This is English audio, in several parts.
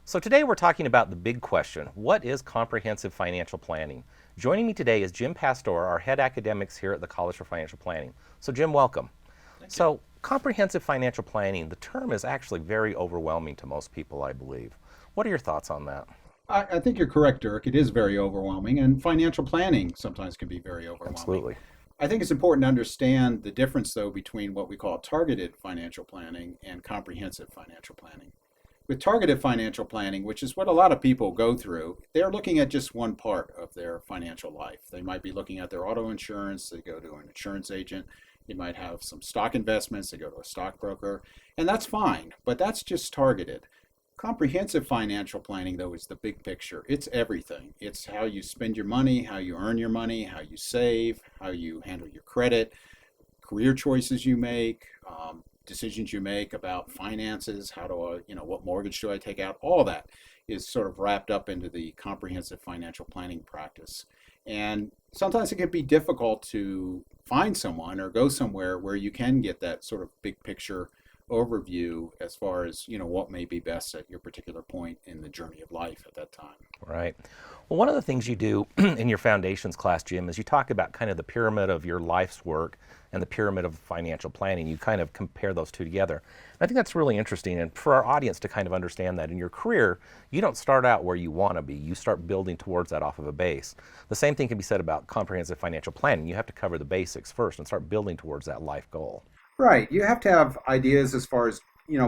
So today we're talking about the big question, what is comprehensive financial planning? Joining me today is Jim Pastor, our head academics here at the College for Financial Planning. So Jim, welcome. Thank you. So comprehensive financial planning, the term is actually very overwhelming to most people, I believe. What are your thoughts on that? I think you're correct, Dirk. It is very overwhelming, and financial planning sometimes can be very overwhelming. Absolutely. I think it's important to understand the difference, though, between what we call targeted financial planning and comprehensive financial planning. With targeted financial planning, which is what a lot of people go through, they're looking at just one part of their financial life. They might be looking at their auto insurance, they go to an insurance agent, they might have some stock investments, they go to a stockbroker, and that's fine, but that's just targeted. Comprehensive financial planning, though, is the big picture. It's everything. It's how you spend your money, how you earn your money, how you save, how you handle your credit, career choices you make, decisions you make about finances. How do I, what mortgage do I take out? All that is sort of wrapped up into the comprehensive financial planning practice. And sometimes it can be difficult to find someone or go somewhere where you can get that sort of big picture overview as far as what may be best at your particular point in the journey of life at that time. Right. Well, one of the things you do in your foundations class, Jim, is you talk about kind of the pyramid of your life's work and the pyramid of financial planning. You kind of compare those two together. And I think that's really interesting. And for our audience to kind of understand that in your career, you don't start out where you want to be. You start building towards that off of a base. The same thing can be said about comprehensive financial planning. You have to cover the basics first and start building towards that life goal. Right. You have to have ideas as far as,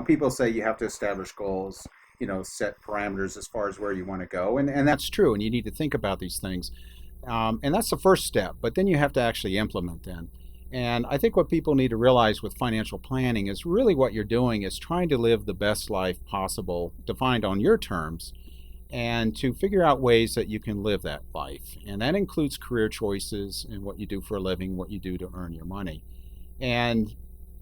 people say you have to establish goals, set parameters as far as where you want to go. And that's true. And you need to think about these things. And that's the first step. But then you have to actually implement them. And I think what people need to realize with financial planning is really what you're doing is trying to live the best life possible, defined on your terms, and to figure out ways that you can live that life. And that includes career choices and what you do for a living, what you do to earn your money. And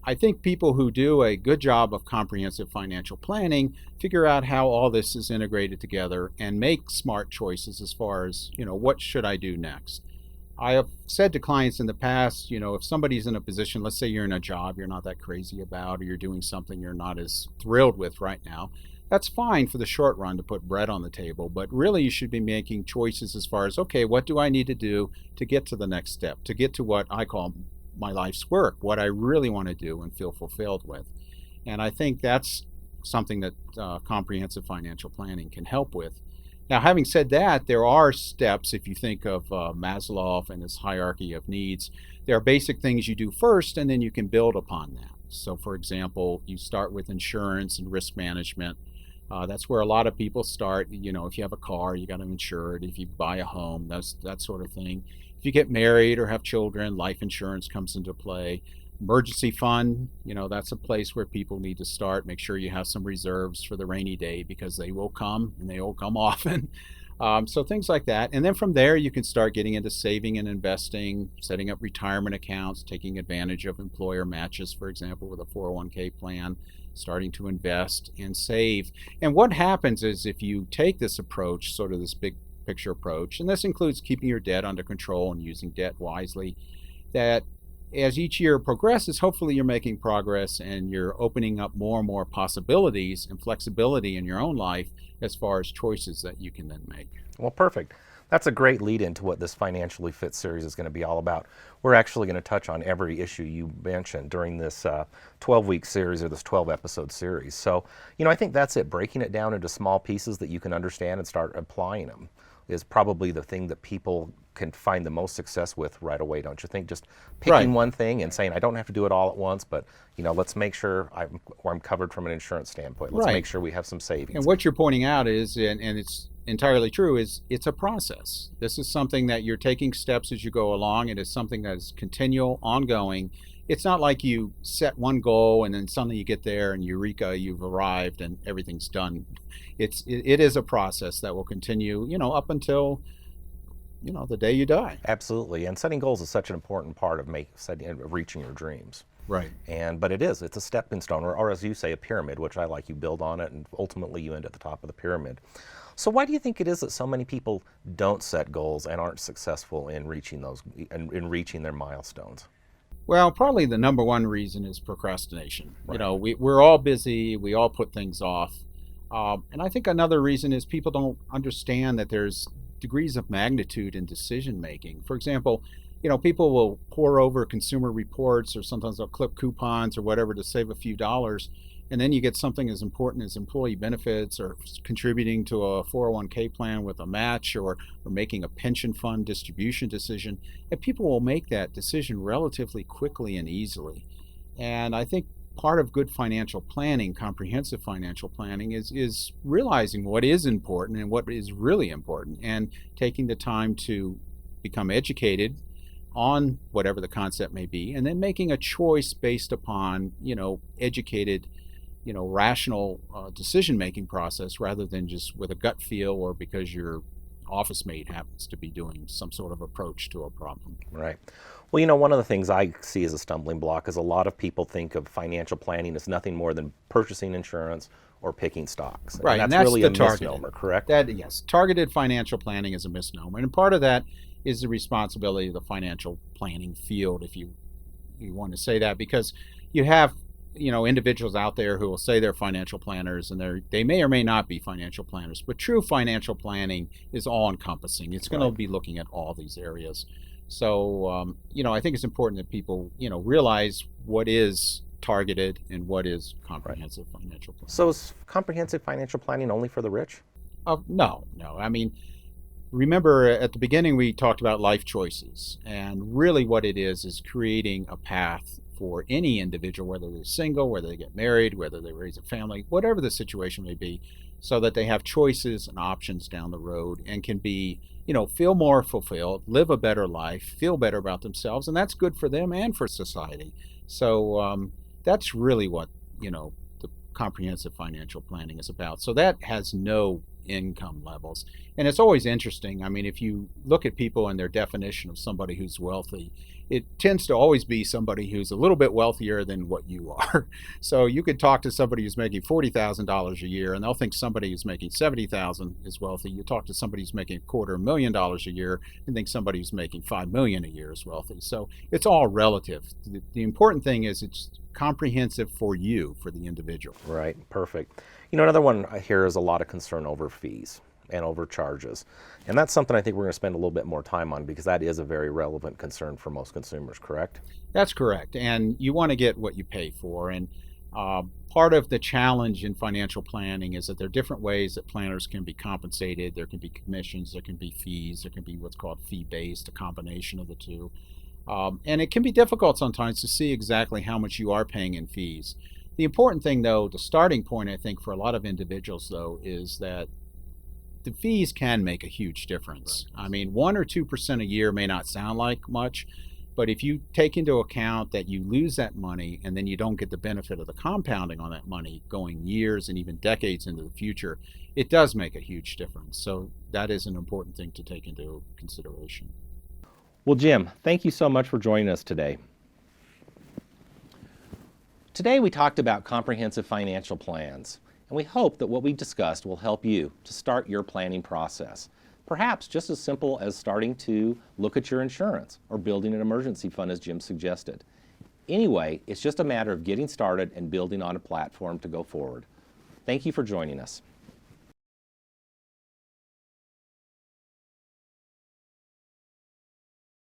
I think people who do a good job of comprehensive financial planning figure out how all this is integrated together and make smart choices as far as, what should I do next? I have said to clients in the past, if somebody's in a position, let's say you're in a job you're not that crazy about, or you're doing something you're not as thrilled with right now, that's fine for the short run to put bread on the table. But really, you should be making choices as far as, okay, what do I need to do to get to the next step, to get to what I call my life's work, what I really want to do and feel fulfilled with. And I think that's something that comprehensive financial planning can help with. Now, having said that, there are steps. If you think of Maslow and his hierarchy of needs, there are basic things you do first, and then you can build upon that. So, for example, you start with insurance and risk management. That's where a lot of people start. If you have a car, you got to insure it. If you buy a home, that's that sort of thing. If you get married or have children, life insurance comes into play. Emergency fund, that's a place where people need to start. Make sure you have some reserves for the rainy day because they will come and they will come often. So things like that. And then from there, you can start getting into saving and investing, setting up retirement accounts, taking advantage of employer matches, for example, with a 401k plan, starting to invest and save. And what happens is if you take this approach, sort of this big picture approach, and this includes keeping your debt under control and using debt wisely, that as each year progresses, hopefully you're making progress and you're opening up more and more possibilities and flexibility in your own life as far as choices that you can then make. Well, perfect. That's a great lead into what this Financially Fit series is going to be all about. We're actually going to touch on every issue you mentioned during this 12-week series or this 12-episode series. So, I think that's it. Breaking it down into small pieces that you can understand and start applying them is probably the thing that people can find the most success with right away, don't you think? Just Right. picking one thing and saying, I don't have to do it all at once, but let's make sure I'm covered from an insurance standpoint. Let's make Right. sure we have some And savings. what you're pointing out is, and it's entirely true, is it's a process. This is something that you're taking steps as you go along. It is something that is continual, ongoing. It's not like you set one goal and then suddenly you get there and eureka, you've arrived and everything's done. It is a process that will continue, up until, the day you die. Absolutely. And setting goals is such an important part of reaching your dreams. Right. But it's a stepping stone, or as you say, a pyramid, which I like. You build on it, and ultimately you end at the top of the pyramid. So why do you think it is that so many people don't set goals and aren't successful in reaching in reaching their milestones? Well, probably the number one reason is procrastination. Right. We're all busy, we all put things off. And I think another reason is people don't understand that there's degrees of magnitude in decision making. For example, people will pour over consumer reports, or sometimes they'll clip coupons or whatever to save a few dollars. And then you get something as important as employee benefits, or contributing to a 401k plan with a match, or making a pension fund distribution decision. And people will make that decision relatively quickly and easily. And I think part of good financial planning, comprehensive financial planning, is realizing what is important and what is really important, and taking the time to become educated on whatever the concept may be, and then making a choice based upon educated, rational decision making process, rather than just with a gut feel, or because your office mate happens to be doing some sort of approach to a problem. Right. Well, one of the things I see as a stumbling block is a lot of people think of financial planning as nothing more than purchasing insurance or picking stocks. Right, And and that's that's really the a targeted. misnomer, correct? That Yes, targeted financial planning is a misnomer, and part of that is the responsibility of the financial planning field, if you want to say that, because you have individuals out there who will say they're financial planners, and they may or may not be financial planners. But true financial planning is all encompassing. It's going to Right. be looking at all these areas. So I think it's important that people realize what is targeted and what is Right. comprehensive financial planning. So is comprehensive financial planning only for the rich? No, no. I mean, remember at the beginning we talked about life choices, and really what it is creating a path for any individual, whether they're single, whether they get married, whether they raise a family, whatever the situation may be, so that they have choices and options down the road, and can be, feel more fulfilled, live a better life, feel better about themselves, and that's good for them and for society. So that's really what the comprehensive financial planning is about. So that has no income levels. And it's always interesting. I mean, if you look at people and their definition of somebody who's wealthy, it tends to always be somebody who's a little bit wealthier than what you are. So you could talk to somebody who's making $40,000 a year, and they'll think somebody who's making $70,000 is wealthy. You talk to somebody who's making $250,000 a year and think somebody who's making $5 million a year is wealthy. So it's all relative. The important thing is it's comprehensive for you, for the individual. Right. Perfect. Another one I hear is a lot of concern over fees and over charges. And that's something I think we're going to spend a little bit more time on, because that is a very relevant concern for most consumers, correct? That's correct. And you want to get what you pay for. And part of the challenge in financial planning is that there are different ways that planners can be compensated. There can be commissions, there can be fees, there can be what's called fee-based, a combination of the two. And it can be difficult sometimes to see exactly how much you are paying in fees. The important thing, though, the starting point, I think, for a lot of individuals, though, is that the fees can make a huge difference. I mean, 1 or 2% a year may not sound like much, but if you take into account that you lose that money and then you don't get the benefit of the compounding on that money going years and even decades into the future, it does make a huge difference. So that is an important thing to take into consideration. Well, Jim, thank you so much for joining us today. Today we talked about comprehensive financial plans, and we hope that what we discussed will help you to start your planning process. Perhaps just as simple as starting to look at your insurance or building an emergency fund, as Jim suggested. Anyway, it's just a matter of getting started and building on a platform to go forward. Thank you for joining us.